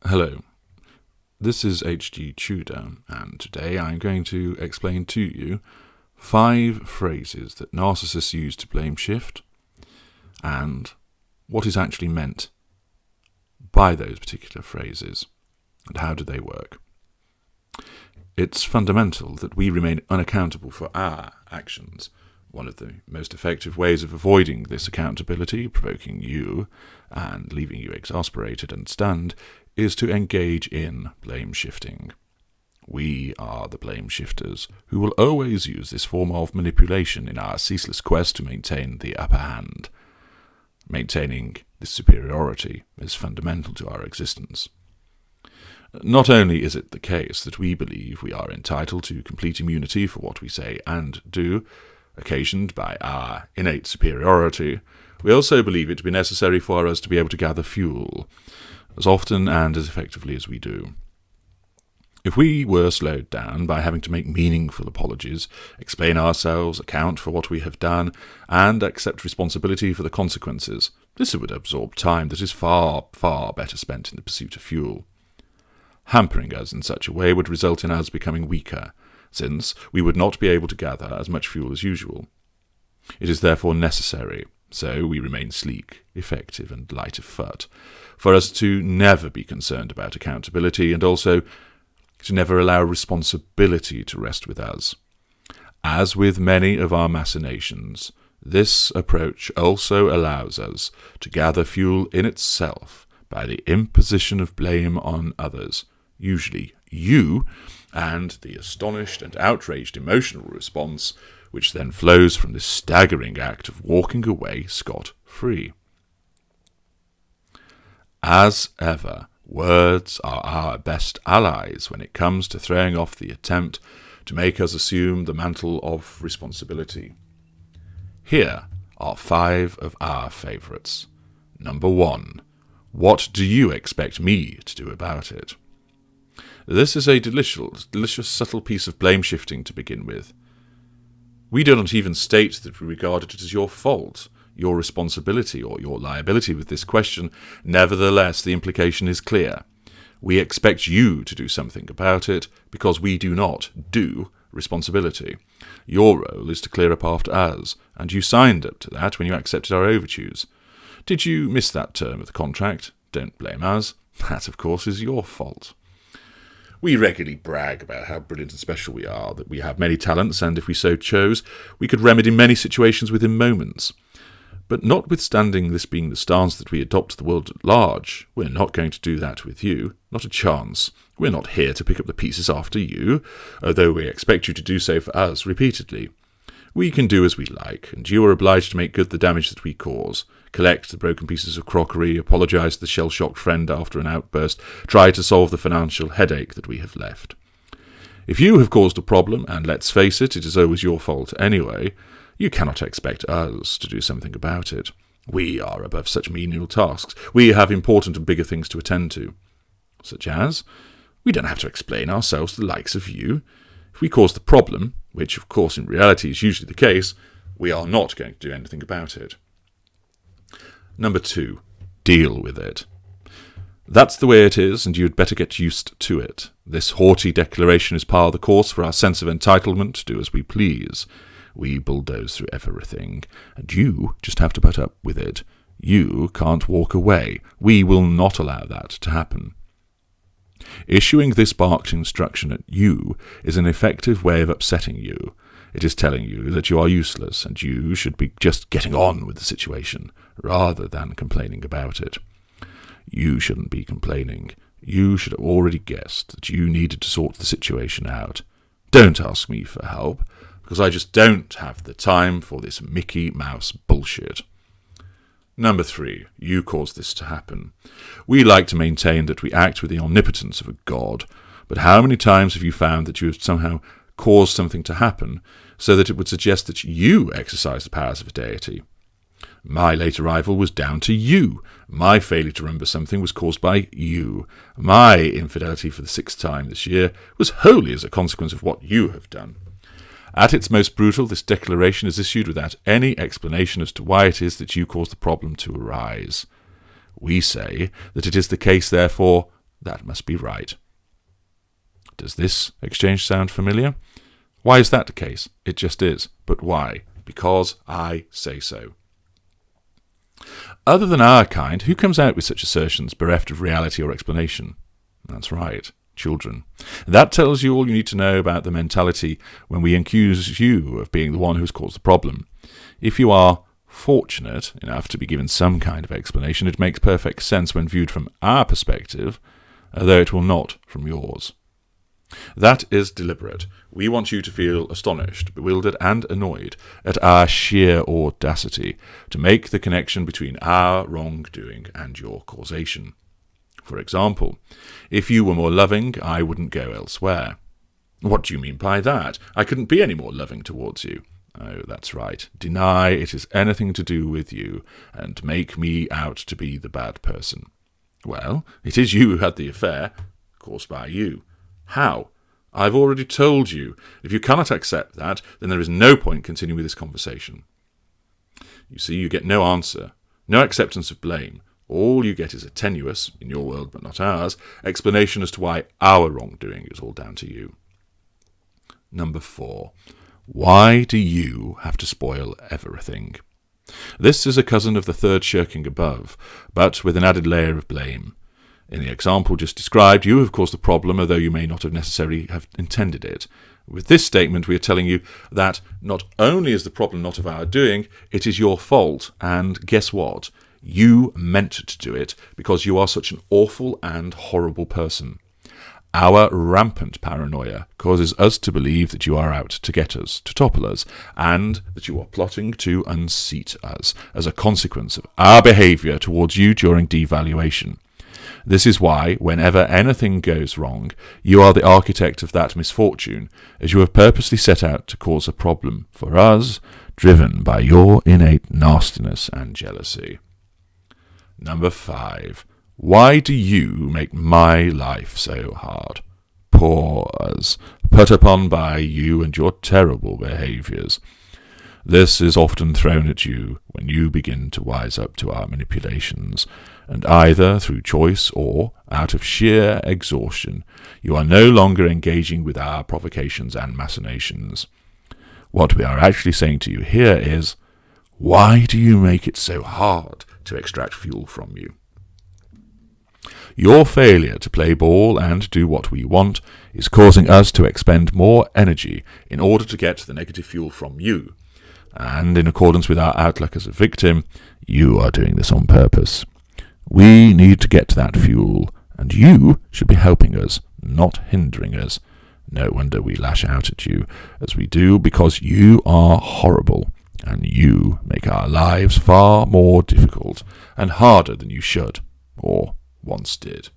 Hello, this is H.G. Tudor, and today I'm going to explain to you 5 phrases that narcissists use to Blameshift, and what is actually meant by those particular phrases, and how do they work. It's fundamental that we remain unaccountable for our actions. One of the most effective ways of avoiding this accountability, provoking you and leaving you exasperated and stunned, is to engage in blame shifting. We are the blame shifters who will always use this form of manipulation in our ceaseless quest to maintain the upper hand. Maintaining this superiority is fundamental to our existence. Not only is it the case that we believe we are entitled to complete immunity for what we say and do, occasioned by our innate superiority, we also believe it to be necessary for us to be able to gather fuel, as often and as effectively as we do. If we were slowed down by having to make meaningful apologies, explain ourselves, account for what we have done, and accept responsibility for the consequences, this would absorb time that is far, far better spent in the pursuit of fuel. Hampering us in such a way would result in us becoming weaker, since we would not be able to gather as much fuel as usual. It is therefore necessary, so we remain sleek, effective, and light of foot, for us to never be concerned about accountability and also to never allow responsibility to rest with us. As with many of our machinations, this approach also allows us to gather fuel in itself by the imposition of blame on others, usually you, and the astonished and outraged emotional response which then flows from this staggering act of walking away scot-free. As ever, words are our best allies when it comes to throwing off the attempt to make us assume the mantle of responsibility. Here are 5 of our favourites. Number 1. What do you expect me to do about it? This is a delicious, subtle piece of blame shifting to begin with. We do not even state that we regard it as your fault, your responsibility, or your liability with this question. Nevertheless, the implication is clear. We expect you to do something about it because we do not do responsibility. Your role is to clear up after us, and you signed up to that when you accepted our overtures. Did you miss that term of the contract? Don't blame us. That, of course, is your fault. We regularly brag about how brilliant and special we are, that we have many talents, and if we so chose, we could remedy many situations within moments. But notwithstanding this being the stance that we adopt to the world at large, we're not going to do that with you. Not a chance. We're not here to pick up the pieces after you, although we expect you to do so for us repeatedly. We can do as we like, and you are obliged to make good the damage that we cause. Collect the broken pieces of crockery, apologise to the shell-shocked friend after an outburst, try to solve the financial headache that we have left. If you have caused a problem, and let's face it, it is always your fault anyway, you cannot expect us to do something about it. We are above such menial tasks. We have important and bigger things to attend to. Such as, we don't have to explain ourselves to the likes of you. If we cause the problem, which of course in reality is usually the case, we are not going to do anything about it. Number 2, deal with it. That's the way it is, and you'd better get used to it. This haughty declaration is par the course for our sense of entitlement to do as we please. We bulldoze through everything, and you just have to put up with it. You can't walk away. We will not allow that to happen. Issuing this barked instruction at you is an effective way of upsetting you. It is telling you that you are useless, and you should be just getting on with the situation, rather than complaining about it. You shouldn't be complaining. You should have already guessed that you needed to sort the situation out. Don't ask me for help, because I just don't have the time for this Mickey Mouse bullshit. Number 3, you caused this to happen. We like to maintain that we act with the omnipotence of a god, but how many times have you found that you have somehow caused something to happen so that it would suggest that you exercise the powers of a deity? My late arrival was down to you. My failure to remember something was caused by you. My infidelity for the 6th time this year was wholly as a consequence of what you have done. At its most brutal, this declaration is issued without any explanation as to why it is that you caused the problem to arise. We say that it is the case, therefore, that must be right. Does this exchange sound familiar? Why is that the case? It just is. But why? Because I say so. Other than our kind, who comes out with such assertions bereft of reality or explanation? That's right, children. That tells you all you need to know about the mentality when we accuse you of being the one who's caused the problem. If you are fortunate enough to be given some kind of explanation, it makes perfect sense when viewed from our perspective, though it will not from yours. That is deliberate. We want you to feel astonished, bewildered, and annoyed at our sheer audacity to make the connection between our wrongdoing and your causation. For example, if you were more loving, I wouldn't go elsewhere. What do you mean by that? I couldn't be any more loving towards you. Oh, that's right. Deny it is anything to do with you, and make me out to be the bad person. Well, it is you who had the affair, caused by you. How? I've already told you. If you cannot accept that, then there is no point continuing with this conversation. You see, you get no answer, no acceptance of blame. All you get is a tenuous, in your world but not ours, explanation as to why our wrongdoing is all down to you. Number 4. Why do you have to spoil everything? This is a cousin of the third shirking above, but with an added layer of blame. In the example just described, you have caused the problem, although you may not have necessarily have intended it. With this statement, we are telling you that not only is the problem not of our doing, it is your fault, and guess what? You meant to do it because you are such an awful and horrible person. Our rampant paranoia causes us to believe that you are out to get us, to topple us, and that you are plotting to unseat us as a consequence of our behaviour towards you during devaluation. This is why, whenever anything goes wrong, you are the architect of that misfortune, as you have purposely set out to cause a problem for us, driven by your innate nastiness and jealousy. Number 5. Why do you make my life so hard? Poor us, put upon by you and your terrible behaviours. This is often thrown at you when you begin to wise up to our manipulations, and either through choice or out of sheer exhaustion, you are no longer engaging with our provocations and machinations. What we are actually saying to you here is, why do you make it so hard to extract fuel from you? Your failure to play ball and do what we want is causing us to expend more energy in order to get the negative fuel from you. And in accordance with our outlook as a victim, you are doing this on purpose. We need to get that fuel, and you should be helping us, not hindering us. No wonder we lash out at you, as we do because you are horrible, and you make our lives far more difficult and harder than you should, or once did.